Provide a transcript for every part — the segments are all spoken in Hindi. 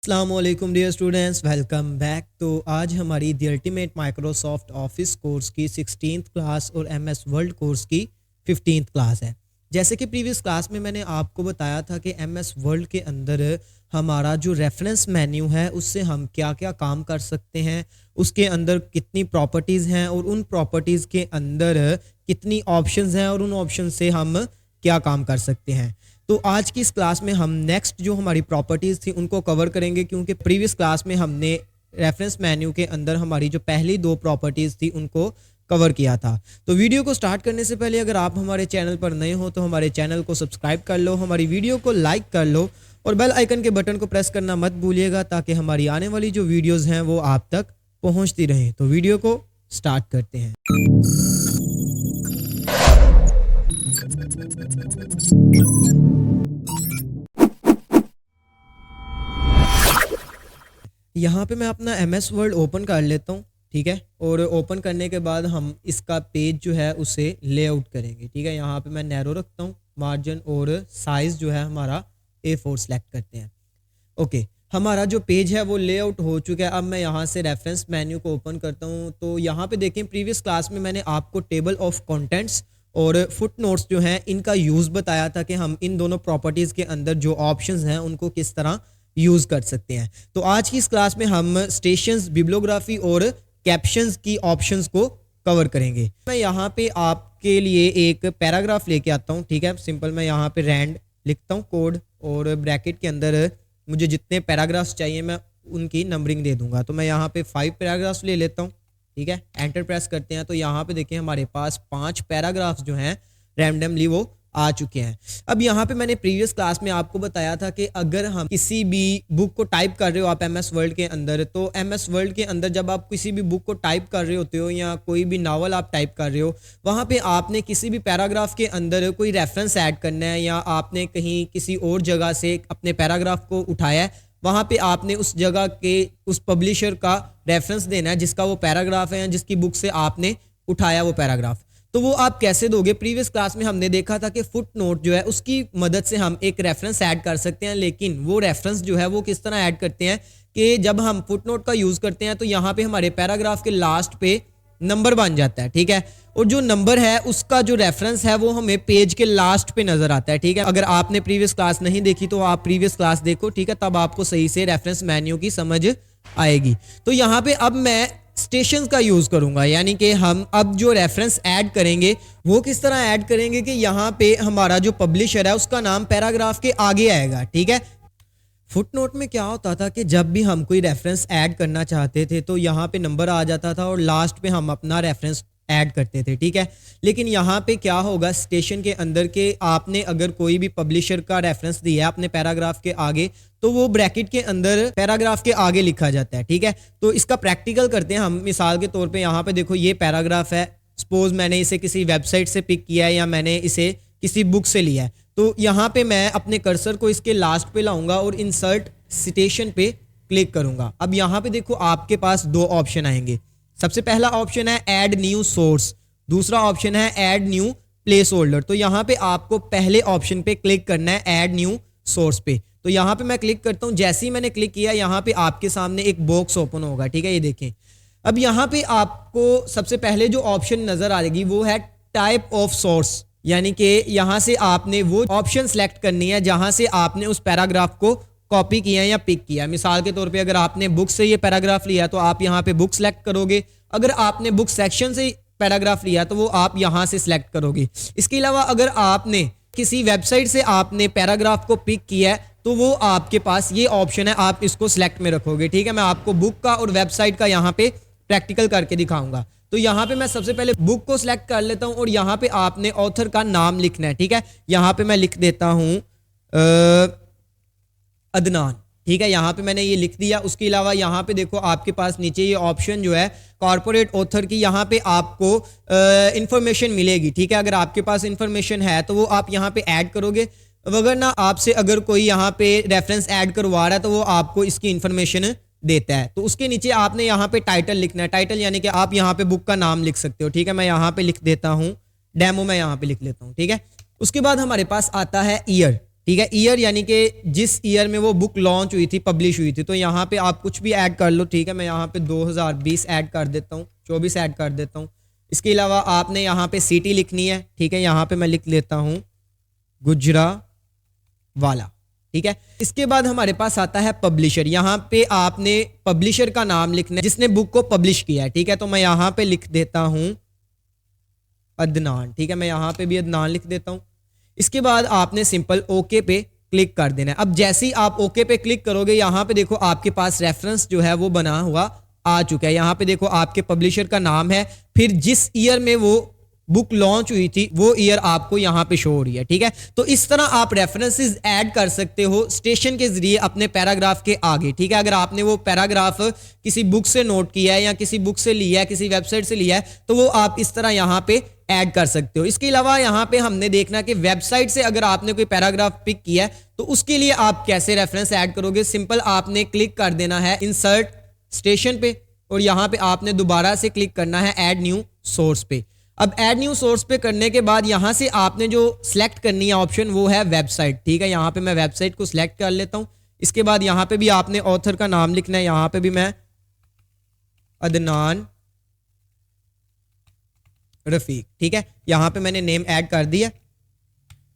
अस्सलामुअलैकुम डियर स्टूडेंट्स, वेलकम बैक। तो आज हमारी the ultimate Microsoft office course की 16th क्लास और एमएस वर्ल्ड कोर्स की 15th क्लास है। जैसे कि प्रीवियस क्लास में मैंने आपको बताया था कि एमएस वर्ल्ड के अंदर हमारा जो रेफरेंस मेन्यू है उससे हम क्या क्या काम कर सकते हैं, उसके अंदर कितनी प्रॉपर्टीज़ हैं और उन प्रॉपर्टीज़ के अंदर कितनी ऑप्शंस हैं और उन ऑप्शन से हम क्या काम कर सकते हैं। तो आज की इस क्लास में हम नेक्स्ट जो हमारी प्रॉपर्टीज़ थी उनको कवर करेंगे, क्योंकि प्रीवियस क्लास में हमने रेफरेंस मेन्यू के अंदर हमारी जो पहली दो प्रॉपर्टीज़ थी उनको कवर किया था। तो वीडियो को स्टार्ट करने से पहले अगर आप हमारे चैनल पर नए हो तो हमारे चैनल को सब्सक्राइब कर लो, हमारी वीडियो को लाइक कर लो और बेल आइकन के बटन को प्रेस करना मत भूलिएगा, ताकि हमारी आने वाली जो वीडियोज़ हैं वो आप तक पहुँचती रहें। तो वीडियो को स्टार्ट करते हैं। यहाँ पे मैं अपना एमएस वर्ड ओपन कर लेता हूँ, ठीक है। और ओपन करने के बाद हम इसका पेज जो है उसे लेआउट करेंगे, ठीक है। यहाँ पे मैं नैरो रखता हूँ मार्जिन और साइज़ जो है हमारा A4 सेलेक्ट करते हैं। ओके, हमारा जो पेज है वो लेआउट हो चुका है। अब मैं यहाँ से रेफरेंस मेन्यू को ओपन करता हूँ। तो यहाँ पे देखें, प्रीवियस क्लास में मैंने आपको टेबल ऑफ कंटेंट्स और फुटनोट्स जो हैं इनका यूज़ बताया था कि हम इन दोनों प्रॉपर्टीज़ के अंदर जो ऑप्शंस हैं उनको किस तरह यूज़ कर सकते हैं। तो आज की इस क्लास में हम स्टेशंस, बिब्लियोग्राफी और कैप्शंस की ऑप्शंस को कवर करेंगे। मैं यहाँ पे आपके लिए एक पैराग्राफ लेके आता हूँ, ठीक है। सिंपल मैं यहाँ पे रैंड लिखता हूँ कोड और ब्रैकेट के अंदर मुझे जितने पैराग्राफ्स चाहिए मैं उनकी नंबरिंग दे दूंगा। तो मैं यहाँ पे 5 पैराग्राफ्स ले लेता हूँ, ठीक है। एंटर प्रेस करते हैं तो यहाँ पे देखिए हमारे पास 5 पैराग्राफ्स जो हैं रैंडमली वो आ चुके हैं। अब यहाँ पे मैंने प्रीवियस क्लास में आपको बताया था कि अगर हम किसी भी बुक को टाइप कर रहे हो आप एमएस वर्ल्ड के अंदर, तो एमएस वर्ल्ड के अंदर जब आप किसी भी बुक को टाइप कर रहे होते हो या कोई भी नावल आप टाइप कर रहे हो, वहाँ पे आपने किसी भी पैराग्राफ के अंदर कोई रेफरेंस ऐड करना है या आपने कहीं किसी और जगह से अपने पैराग्राफ को उठाया है, वहाँ पे आपने उस जगह के उस पब्लिशर का रेफरेंस देना है जिसका वो पैराग्राफ है या जिसकी बुक से आपने उठाया वो पैराग्राफ। तो वो आप कैसे दोगे? प्रीवियस क्लास में हमने देखा था कि फुट नोट जो है उसकी मदद से हम एक रेफरेंस ऐड कर सकते हैं, लेकिन वो रेफरेंस जो है वो किस तरह ऐड करते हैं कि जब हम फुट नोट का यूज़ करते हैं तो यहाँ पे हमारे पैराग्राफ के लास्ट पे नंबर बन जाता है, ठीक है। और जो नंबर है उसका जो रेफरेंस है वो हमें पेज के लास्ट पे नजर आता है, ठीक है। अगर आपने प्रीवियस क्लास नहीं देखी तो आप प्रीवियस क्लास देखो, ठीक है, तब आपको सही से रेफरेंस मेन्यू की समझ आएगी। तो यहाँ पे अब मैं स्टेशंस का यूज करूंगा, यानी कि हम अब जो रेफरेंस ऐड करेंगे वो किस तरह ऐड करेंगे कि यहाँ पे हमारा जो पब्लिशर है उसका नाम पैराग्राफ के आगे आएगा, ठीक है। फुटनोट में क्या होता था कि जब भी हम कोई रेफरेंस ऐड करना चाहते थे तो यहाँ पे नंबर आ जाता था और लास्ट पे हम अपना रेफरेंस ऐड करते थे, ठीक है। लेकिन यहाँ पे क्या होगा स्टेशन के अंदर के आपने अगर कोई भी पब्लिशर का रेफरेंस दिया है अपने पैराग्राफ के आगे तो वो ब्रैकेट के अंदर पैराग्राफ के आगे लिखा जाता है, ठीक है। तो इसका प्रैक्टिकल करते हैं हम। मिसाल के तौर पे यहाँ पे देखो ये पैराग्राफ है, सपोज मैंने इसे किसी वेबसाइट से पिक किया है या मैंने इसे किसी बुक से लिया है। तो यहाँ पे मैं अपने कर्सर को इसके लास्ट पे लाऊंगा और इंसर्ट सिटेशन पे क्लिक करूंगा। अब यहाँ पे देखो आपके पास दो ऑप्शन आएंगे। सबसे पहला ऑप्शन है ऐड न्यू सोर्स, दूसरा ऑप्शन है ऐड न्यू प्लेस होल्डर। तो यहाँ पे आपको पहले ऑप्शन पे क्लिक करना है ऐड न्यू सोर्स पे। तो यहाँ पे मैं क्लिक करता हूँ। जैसे ही मैंने क्लिक किया यहाँ पे आपके सामने एक बॉक्स ओपन होगा, ठीक है, ये देखें। अब यहाँ पे आपको सबसे पहले जो ऑप्शन नजर आएगी वो है टाइप ऑफ सोर्स, यानी कि यहाँ से आपने वो ऑप्शन सेलेक्ट करनी है जहाँ से आपने उस पैराग्राफ को कॉपी किया या पिक किया। मिसाल के तौर पे अगर आपने बुक से ये पैराग्राफ लिया तो आप यहाँ पे बुक सेलेक्ट करोगे, अगर आपने बुक सेक्शन से पैराग्राफ लिया तो वो आप यहाँ से सिलेक्ट करोगे। इसके अलावा अगर आपने किसी वेबसाइट से आपने पैराग्राफ को पिक किया है तो वो आपके पास ये ऑप्शन है, आप इसको सिलेक्ट में रखोगे, ठीक है। मैं आपको बुक का और वेबसाइट का यहाँ पे प्रैक्टिकल करके दिखाऊंगा। तो यहाँ पे मैं सबसे पहले बुक को सिलेक्ट कर लेता हूँ और यहाँ पे आपने ऑथर का नाम लिखना है, ठीक है। यहाँ पे मैं लिख देता हूँ अदनान, ठीक है। यहाँ पे मैंने ये लिख दिया। उसके अलावा यहाँ पे देखो आपके पास नीचे ये ऑप्शन जो है कॉर्पोरेट ऑथर की, यहाँ पे आपको इंफॉर्मेशन मिलेगी, ठीक है। अगर आपके पास इंफॉर्मेशन है तो वो आप यहाँ पे ऐड करोगे, वगरना आपसे अगर कोई यहाँ पे रेफरेंस ऐड करवा रहा है तो वो आपको इसकी इंफॉर्मेशन देता है। तो उसके नीचे आपने यहाँ पे टाइटल लिखना है। टाइटल यानी कि आप यहाँ पे बुक का नाम लिख सकते हो, ठीक है। मैं यहाँ पे लिख देता हूँ डेमो, मैं यहाँ पे लिख लेता हूँ, ठीक है। उसके बाद हमारे पास आता है ईयर, ठीक है। ईयर यानी कि जिस ईयर में वो बुक लॉन्च हुई थी, पब्लिश हुई थी। तो यहाँ पे आप कुछ भी ऐड कर लो, ठीक है। मैं यहाँ पे 2020 ऐड कर देता हूँ, 24 ऐड कर देता हूँ। इसके अलावा आपने यहाँ पे सिटी लिखनी है, ठीक है। यहाँ पे मैं लिख लेता हूँ गुजरावाला, ठीक है। इसके बाद हमारे पास आता है पब्लिशर। यहाँ पे आपने पब्लिशर का नाम लिखना है जिसने बुक को पब्लिश किया है, ठीक है। तो मैं यहाँ पे लिख देता हूँ अदनान, ठीक है। मैं यहाँ पे भी अदनान लिख देता हूँ। इसके बाद आपने सिंपल ओके पे क्लिक कर देना है। अब जैसे ही आप ओके पे क्लिक करोगे, यहाँ पे देखो आपके पास रेफरेंस जो है वो बना हुआ आ चुका है। यहाँ पे देखो आपके पब्लिशर का नाम है, फिर जिस ईयर में वो बुक लॉन्च हुई थी वो ईयर आपको यहाँ पे शो हो रही है, ठीक है। तो इस तरह आप रेफरेंसेस ऐड कर सकते हो स्टेशन के जरिए अपने पैराग्राफ के आगे, ठीक है। अगर आपने वो पैराग्राफ किसी बुक से नोट किया है या किसी बुक से लिया है, किसी वेबसाइट से लिया है, तो वो आप इस तरह यहाँ पे ऐड कर सकते हो। इसके अलावा यहाँ पे हमने देखना कि वेबसाइट से अगर आपने कोई पैराग्राफ पिक किया है तो उसके लिए आप कैसे रेफरेंस ऐड करोगे। सिंपल आपने क्लिक कर देना है इंसर्ट स्टेशन पे और यहाँ पे आपने दोबारा से क्लिक करना है ऐड न्यू सोर्स पे। अब ऐड न्यू सोर्स पे करने के बाद यहाँ से आपने जो सिलेक्ट करनी है ऑप्शन वो है वेबसाइट, ठीक है। यहाँ पे मैं वेबसाइट को सिलेक्ट कर लेता हूँ। इसके बाद यहाँ पे भी आपने ऑथर का नाम लिखना है। यहाँ पे भी मैं अदनान रफीक, ठीक है। यहाँ पे मैंने नेम ऐड कर दिया।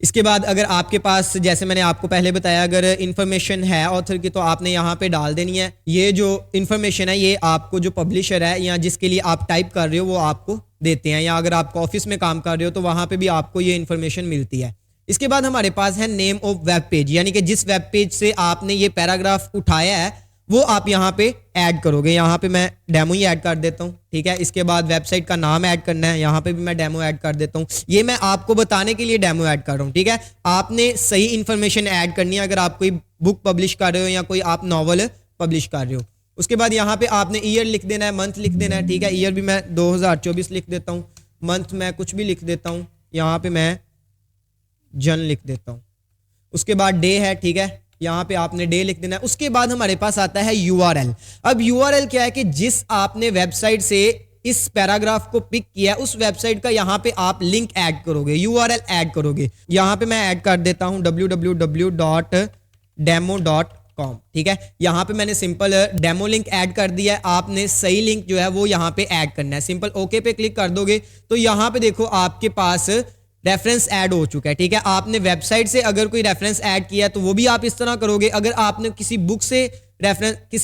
इसके बाद अगर आपके पास, जैसे मैंने आपको पहले बताया, अगर इन्फॉर्मेशन है ऑथर की तो आपने यहाँ पे डाल देनी है। ये जो इन्फॉर्मेशन है ये आपको जो पब्लिशर है या जिसके लिए आप टाइप कर रहे हो वो आपको देते हैं, या अगर आप ऑफिस में काम कर रहे हो तो वहाँ पे भी आपको ये इन्फॉर्मेशन मिलती है। इसके बाद हमारे पास है नेम ऑफ वेब पेज, यानी कि जिस वेब पेज से आपने ये पैराग्राफ उठाया है वो आप यहाँ पे ऐड करोगे। यहाँ पे मैं डेमो ही ऐड कर देता हूँ, ठीक है। इसके बाद वेबसाइट का नाम ऐड करना है, यहाँ पे भी मैं डेमो ऐड कर देता हूँ। ये मैं आपको बताने के लिए डेमो ऐड कर रहा हूँ, ठीक है। आपने सही इन्फॉर्मेशन ऐड करनी है अगर आप कोई बुक पब्लिश कर रहे हो या कोई आप नॉवल पब्लिश कर रहे हो। उसके बाद यहाँ पे आपने ईयर लिख देना है, मंथ लिख देना है, ठीक है। ईयर भी मैं 2024 लिख देता हूँ, मंथ मैं कुछ भी लिख देता हूँ, यहाँ पे मैं जन लिख देता हूँ। उसके बाद डे है, ठीक है, यहाँ पे आपने डे लिख देना है। उसके बाद हमारे पास आता है URL। अब URL क्या है कि जिस आपने वेबसाइट से इस पैराग्राफ को पिक किया उस वेबसाइट का यहाँ पे आप लिंक ऐड करोगे, URL ऐड करोगे। यहाँ पे मैं ऐड कर देता हूँ www.demo.com, ठीक है। यहाँ पे मैंने सिंपल डेमो लिंक ऐड कर दिया है। आपने सही लिंक जो है वो यहाँ पे ऐड करना है। सिंपल ओके पे क्लिक कर दोगे तो यहाँ पे देखो आपके पास रेफरेंस ऐड हो चुका है, ठीक है। आपने वेबसाइट से अगर कोई रेफरेंस ऐड किया है तो वो भी आप इस तरह करोगे। अगर आपने किसी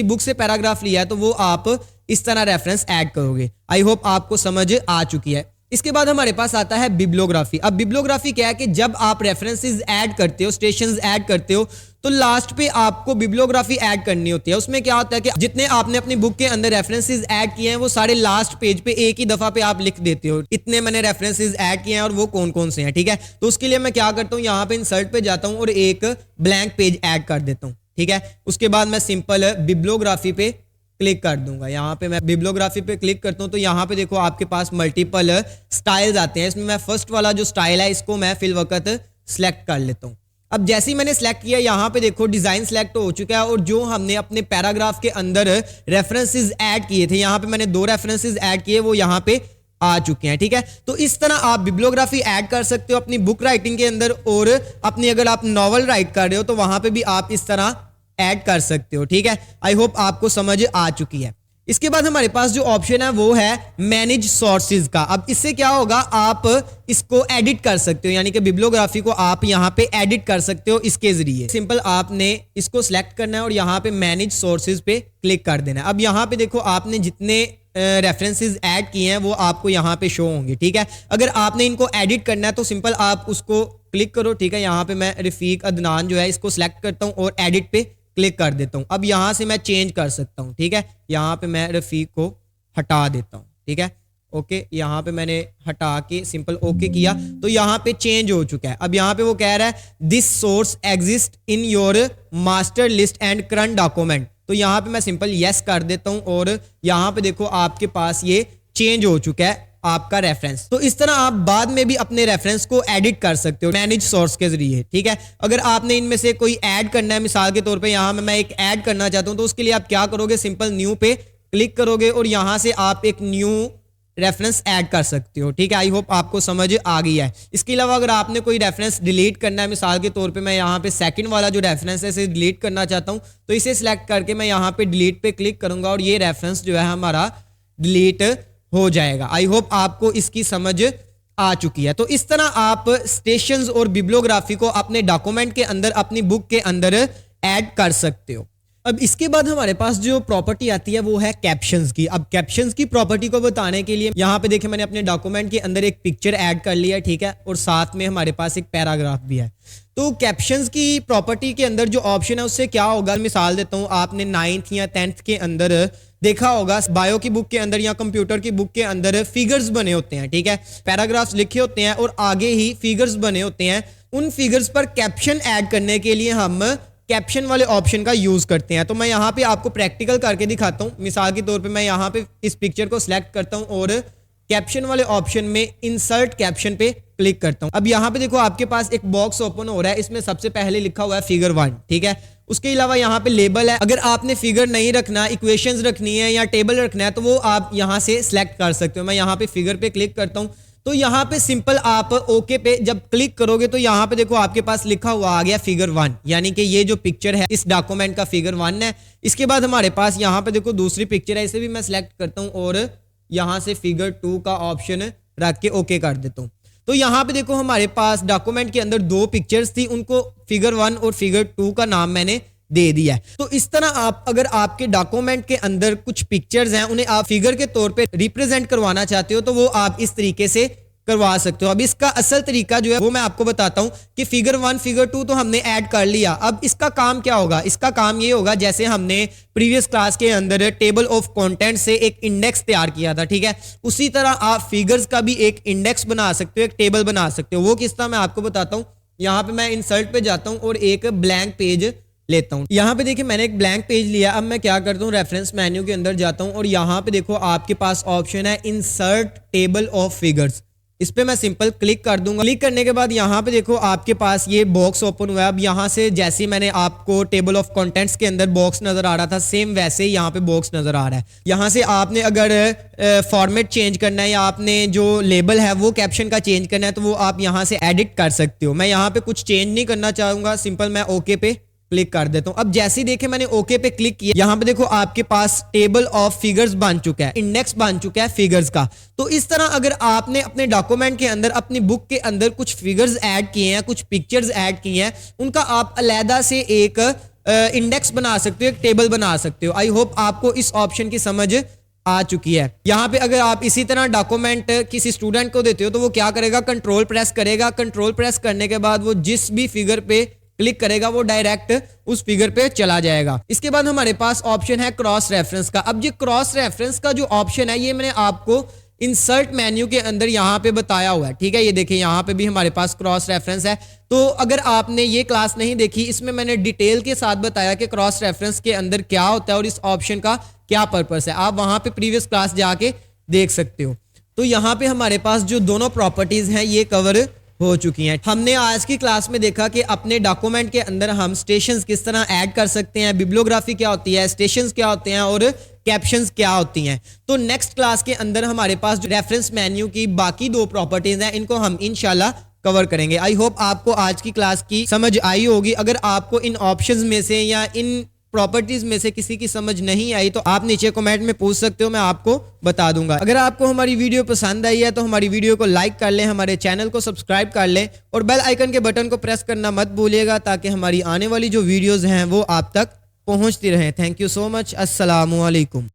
बुक से पैराग्राफ लिया है तो वो आप इस तरह रेफरेंस ऐड करोगे। आई होप आपको समझ आ चुकी है। इसके बाद हमारे पास आता है बिब्लियोग्राफी। अब बिब्लियोग्राफी क्या है कि जब आप रेफरेंसेस ऐड करते हो, स्टेशंस ऐड करते हो, तो लास्ट पे आपको बिब्लियोग्राफी ऐड करनी होती है। उसमें क्या होता है कि जितने आपने अपनी बुक के अंदर रेफरेंसेस ऐड किए हैं वो सारे लास्ट पेज पे एक ही दफा पे आप लिख देते हो, इतने मैंने रेफरेंसेस ऐड किए हैं और वो कौन कौन से हैं, ठीक है। तो उसके लिए मैं क्या करता हूँ, यहाँ पे इंसर्ट पे जाता हूँ और एक ब्लैंक पेज ऐड कर देता हूँ, ठीक है। उसके बाद मैं सिंपल बिब्लियोग्राफी पे क्लिक कर दूंगा। यहाँ पे मैं बिब्लियोग्राफी पे क्लिक करता हूँ तो यहाँ पे देखो आपके पास मल्टीपल स्टाइल्स आते हैं। इसमें मैं फर्स्ट वाला जो स्टाइल है इसको मैं फिल वक्त सिलेक्ट कर लेता हूँ। अब जैसे ही मैंने सेलेक्ट किया यहाँ पे देखो डिजाइन सेलेक्ट हो चुका है और जो हमने अपने पैराग्राफ के अंदर रेफरेंसेस ऐड किए थे, यहाँ पे मैंने 2 रेफरेंसेस ऐड किए, वो यहाँ पे आ चुके हैं, ठीक है। तो इस तरह आप बिब्लियोग्राफी ऐड कर सकते हो अपनी बुक राइटिंग के अंदर, और अपनी अगर आप नॉवल राइट कर रहे हो तो वहां पे भी आप इस तरह ऐड कर सकते हो, ठीक है। आई होप आपको समझ आ चुकी है। इसके बाद हमारे पास जो ऑप्शन है वो है मैनेज सोर्सेज का। अब इससे क्या होगा, आप इसको एडिट कर सकते हो, यानी कि बिब्लियोग्राफी को आप यहाँ पे एडिट कर सकते हो इसके जरिए। सिंपल आपने इसको सिलेक्ट करना है और यहाँ पे मैनेज सोर्सेज पे क्लिक कर देना है। अब यहाँ पे देखो आपने जितने रेफरेंसेस ऐड किए हैं वो आपको यहाँ पे शो होंगे, ठीक है। अगर आपने इनको एडिट करना है तो सिंपल आप उसको क्लिक करो, ठीक है। यहाँ पे मैं रफीक अदनान जो है इसको सिलेक्ट करता हूँ और एडिट पे क्लिक कर देता हूं। अब यहां से मैं चेंज कर सकता हूं, ठीक है। यहां पे मैं रफीक को हटा देता हूं, ठीक है। ओके, यहां पे मैंने हटा के सिंपल ओके किया तो यहां पे चेंज हो चुका है। अब यहां पे वो कह रहा है this source exist in your master list and current document. तो यहां पे मैं सिंपल यस कर देता हूं और यहां पे देखो आपके पास ये चेंज हो चुका है आपका रेफरेंस। तो इस तरह आप बाद में भी अपने रेफरेंस को एडिट कर सकते हो मैनेज सोर्स के जरिए, ठीक है। अगर आपने इनमें से कोई ऐड करना है, मिसाल के तौर पे यहाँ मैं एक ऐड करना चाहता हूँ, तो उसके लिए आप क्या करोगे, सिंपल न्यू पे क्लिक करोगे और यहाँ से आप एक न्यू रेफरेंस ऐड कर सकते हो। ठीक है, आई होप आपको समझ आ गई है। इसके अलावा अगर आपने कोई रेफरेंस डिलीट करना है, मिसाल के तौर पे मैं यहाँ पे सेकंड वाला जो रेफरेंस है इसे डिलीट करना चाहता हूँ, तो इसे सिलेक्ट करके मैं यहाँ पे डिलीट पे क्लिक करूंगा और ये रेफरेंस जो है हमारा डिलीट हो जाएगा। आई होप आपको इसकी समझ आ चुकी है। तो इस तरह आप स्टेशंस और बिब्लियोग्राफी को अपने डॉक्यूमेंट के अंदर, अपनी बुक के अंदर ऐड कर सकते हो। अब इसके बाद हमारे पास जो प्रॉपर्टी आती है वो है कैप्शंस की। अब कैप्शंस की प्रॉपर्टी को बताने के लिए यहाँ पे देखिए मैंने अपने डॉक्यूमेंट के अंदर एक पिक्चर ऐड कर लिया है, ठीक है, और साथ में हमारे पास एक पैराग्राफ भी है। तो कैप्शंस की प्रॉपर्टी के अंदर जो ऑप्शन है उससे क्या होगा, मिसाल देता हूँ, आपने 9th या 10th के अंदर देखा होगा बायो की बुक के अंदर या कंप्यूटर की बुक के अंदर फिगर्स बने होते हैं, ठीक है, पैराग्राफ्स लिखे होते हैं और आगे ही फिगर्स बने होते हैं। उन फिगर्स पर कैप्शन ऐड करने के लिए हम कैप्शन वाले ऑप्शन का यूज करते हैं। तो मैं यहाँ पे आपको प्रैक्टिकल करके दिखाता हूँ। मिसाल के तौर पे मैं यहाँ पे इस पिक्चर को सिलेक्ट करता हूँ और कैप्शन वाले ऑप्शन में इंसर्ट कैप्शन पे क्लिक करता हूँ। अब यहाँ पे देखो आपके पास एक बॉक्स ओपन हो रहा है, इसमें सबसे पहले लिखा हुआ है फिगर 1, ठीक है। उसके अलावा यहाँ पे लेबल है। अगर आपने फिगर नहीं रखना, इक्वेशंस रखनी है या टेबल रखना है तो वो आप यहाँ से सिलेक्ट कर सकते हो। मैं यहाँ पे फिगर पे क्लिक करता हूँ तो यहाँ पे सिंपल आप ओके पे जब क्लिक करोगे तो यहाँ पे देखो आपके पास लिखा हुआ आ गया फिगर 1, यानी कि ये जो पिक्चर है इस डॉक्यूमेंट का फिगर 1 है। इसके बाद हमारे पास यहाँ पे देखो दूसरी पिक्चर है, इसे भी मैं सिलेक्ट करता हूँ और यहाँ से फिगर 2 का ऑप्शन रख के ओके कर देता हूँ। तो यहाँ पे देखो हमारे पास डॉक्यूमेंट के अंदर 2 पिक्चर्स थी, उनको फिगर 1 और फिगर 2 का नाम मैंने दे दिया है। तो इस तरह आप अगर आपके डॉक्यूमेंट के अंदर कुछ पिक्चर्स हैं, उन्हें आप फिगर के तौर पे रिप्रेजेंट करवाना चाहते हो तो वो आप इस तरीके से करवा सकते हो। अब इसका असल तरीका जो है वो मैं आपको बताता हूं कि फिगर 1 फिगर 2 तो हमने ऐड कर लिया। अब इसका काम क्या होगा, इसका काम ये होगा जैसे हमने प्रीवियस क्लास के अंदर टेबल ऑफ कंटेंट से एक इंडेक्स तैयार किया था, ठीक है, उसी तरह आप फिगर्स का भी एक इंडेक्स बना सकते हो, एक टेबल बना सकते हो। वो किस तरह मैं आपको बताता हूं। यहाँ पे मैं इंसर्ट पे जाता हूं और एक ब्लैंक पेज लेता हूं। यहाँ पे देखिए मैंने एक ब्लैंक पेज लिया। अब मैं क्या करता हूँ, रेफरेंस मेन्यू के अंदर जाता हूँ और यहाँ पे देखो आपके पास ऑप्शन है इंसर्ट टेबल ऑफ फिगर्स। इस पे मैं सिंपल क्लिक कर दूंगा। क्लिक करने के बाद यहाँ पे देखो आपके पास ये बॉक्स ओपन हुआ है। अब यहाँ से जैसे मैंने आपको टेबल ऑफ कंटेंट्स के अंदर बॉक्स नजर आ रहा था, सेम वैसे ही यहाँ पे बॉक्स नजर आ रहा है। यहाँ से आपने अगर फॉर्मेट चेंज करना है या आपने जो लेबल है वो कैप्शन का चेंज करना है तो वो आप यहाँ से एडिट कर सकते हो। मैं यहाँ पे कुछ चेंज नहीं करना चाहूंगा, सिंपल मैं ओके पे क्लिक कर देता हूं। अब जैसे ही देखे मैंने ओके पे क्लिक किया, यहां पे देखो आपके पास टेबल ऑफ फिगर्स बन चुका है, इंडेक्स बन चुका है फिगर्स का। तो इस तरह अगर आपने अपने डॉक्यूमेंट के अंदर, अपनी बुक के अंदर कुछ फिगर्स ऐड किए हैं, कुछ पिक्चर्स ऐड किए हैं, उनका आप अलहदा से एक इंडेक्स बना सकते हो, एक टेबल बना सकते हो। आई होप आपको इस ऑप्शन की समझ आ चुकी है। यहाँ पे अगर आप इसी तरह डॉक्यूमेंट किसी स्टूडेंट को देते हो तो वो क्या करेगा, कंट्रोल प्रेस करेगा। कंट्रोल प्रेस करने के बाद वो जिस भी फिगर पे क्लिक करेगा वो डायरेक्ट उस फिगर पे चला जाएगा। इसके बाद हमारे पास ऑप्शन है क्रॉस रेफरेंस का। अब ये क्रॉस रेफरेंस का जो ऑप्शन है ये मैंने आपको इंसर्ट मेन्यू के अंदर यहाँ पे बताया हुआ है, ठीक है। ये देखिए यहाँ पे भी हमारे पास क्रॉस रेफरेंस है। तो अगर आपने ये क्लास नहीं देखी, इसमें मैंने डिटेल के साथ बताया कि क्रॉस रेफरेंस के अंदर क्या होता है और इस ऑप्शन का क्या पर्पस है। आप वहां पे प्रीवियस क्लास जाके देख सकते हो। तो यहाँ पे हमारे पास जो दोनों प्रॉपर्टीज हैं ये कवर हो चुकी हैं। हमने आज की क्लास में देखा कि अपने डॉक्यूमेंट के अंदर हम स्टेशंस किस तरह ऐड कर सकते हैं, बिब्लियोग्राफी क्या होती है, स्टेशंस क्या होते हैं और कैप्शंस क्या होती हैं। तो नेक्स्ट क्लास के अंदर हमारे पास जो रेफरेंस मेन्यू की बाकी 2 प्रॉपर्टीज हैं इनको हम इंशाल्लाह कवर करेंगे। आई होप आपको आज की क्लास की समझ आई होगी। अगर आपको इन ऑप्शंस में से या इन प्रॉपर्टीज में से किसी की समझ नहीं आई तो आप नीचे कमेंट में पूछ सकते हो, मैं आपको बता दूंगा। अगर आपको हमारी वीडियो पसंद आई है तो हमारी वीडियो को लाइक कर लें, हमारे चैनल को सब्सक्राइब कर लें और बेल आइकन के बटन को प्रेस करना मत भूलिएगा ताकि हमारी आने वाली जो वीडियोस हैं वो आप तक पहुंचती रहें। Thank you so much. अस्सलामु अलैकुम।